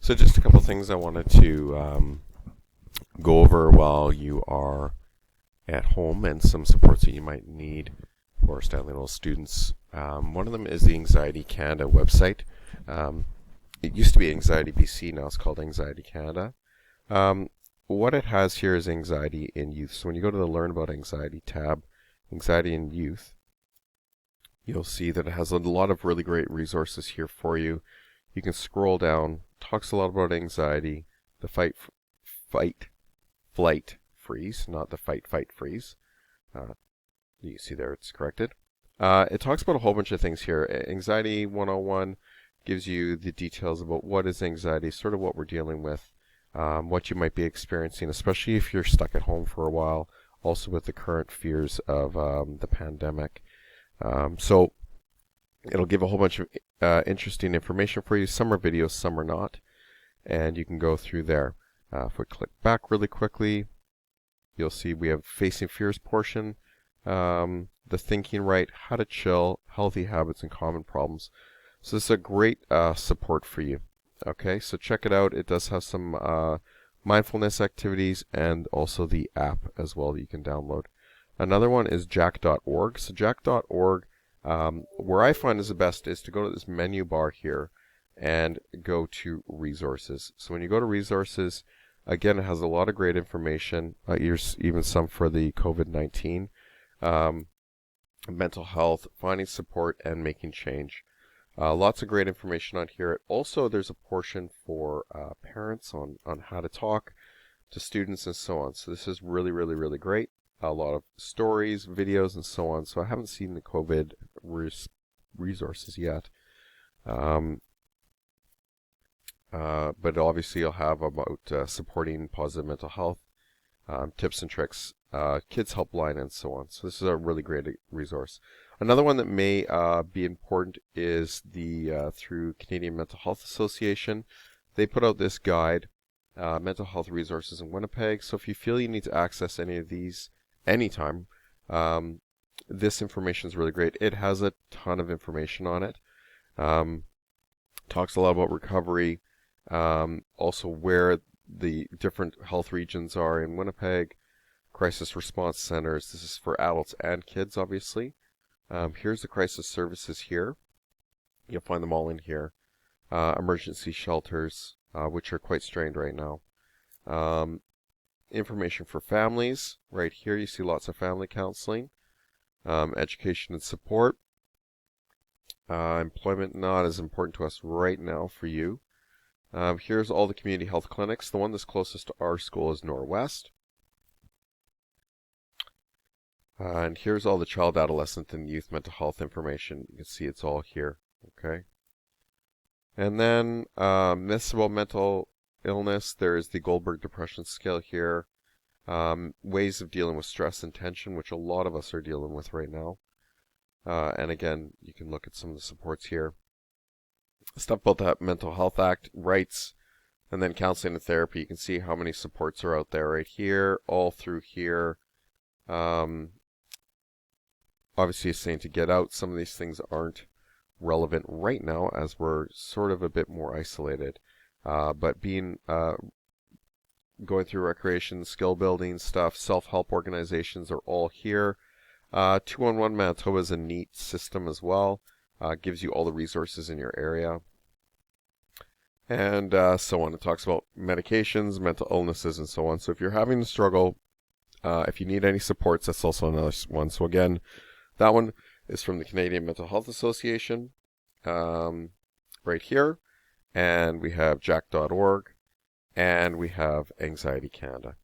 So just a couple things I wanted to go over while you are at home and some supports that you might need for Stanley Knowles students. One of them is the Anxiety Canada website. It used to be Anxiety BC, now it's called Anxiety Canada. What it has here is anxiety in youth. So when you go to the Learn About Anxiety tab, Anxiety in Youth, you'll see that it has a lot of really great resources here for you. You can scroll down, talks a lot about anxiety, the fight, flight, freeze, not the fight, freeze. You see there it's corrected. It talks about a whole bunch of things here. Anxiety 101 gives you the details about what is anxiety, sort of what we're dealing with, what you might be experiencing, especially if you're stuck at home for a while, also with the current fears of the pandemic. So it'll give a whole bunch of interesting information for you. Some are videos, some are not, and you can go through there. If we click back really quickly, you'll see we have Facing Fears portion, the Thinking Right, How to Chill, Healthy Habits and Common Problems. So this is a great support for you. Okay, so check it out. It does have some mindfulness activities and also the app as well that you can download. Another one is jack.org. So jack.org, where I find is the best is to go to this menu bar here and go to resources. So when you go to resources, again, it has a lot of great information. Here's even some for the COVID-19, mental health, finding support, and making change. Lots of great information on here. Also, there's a portion for parents on how to talk to students and so on. So this is really, really, really great. A lot of stories, videos, and so on. So I haven't seen the COVID resources yet. But obviously you'll have about supporting positive mental health, tips and tricks, kids helpline, and so on. So this is a really great resource. Another one that may be important is the through Canadian Mental Health Association. They put out this guide, Mental Health Resources in Winnipeg. So if you feel you need to access any of these anytime, this information is really great. It has a ton of information on it. Talks a lot about recovery, also where the different health regions are in Winnipeg, crisis response centers. This is for adults and kids, obviously. Here's the crisis services here. You'll find them all in here. Emergency shelters, which are quite strained right now. Information for families. Right here you see lots of family counseling. Education and support. Employment not as important to us right now for you. Here's all the community health clinics. The one that's closest to our school is Norwest. And here's all the child, adolescent, and youth mental health information. You can see it's all here. Okay. And then myths about mental illness. There's the Goldberg Depression Scale here. Ways of dealing with stress and tension, which a lot of us are dealing with right now. And again, you can look at some of the supports here. Stuff about that Mental Health Act, rights, and then counseling and therapy. You can see how many supports are out there right here, all through here. Obviously, it's saying to get out. Some of these things aren't relevant right now as we're sort of a bit more isolated. But being going through recreation, skill building stuff, self-help organizations are all here. 211 Manitoba is a neat system as well. Gives you all the resources in your area. And so on. It talks about medications, mental illnesses, and so on. So if you're having a struggle, if you need any supports, that's also another one. So again, that one is from the Canadian Mental Health Association, right here. And we have jack.org, and we have Anxiety Canada.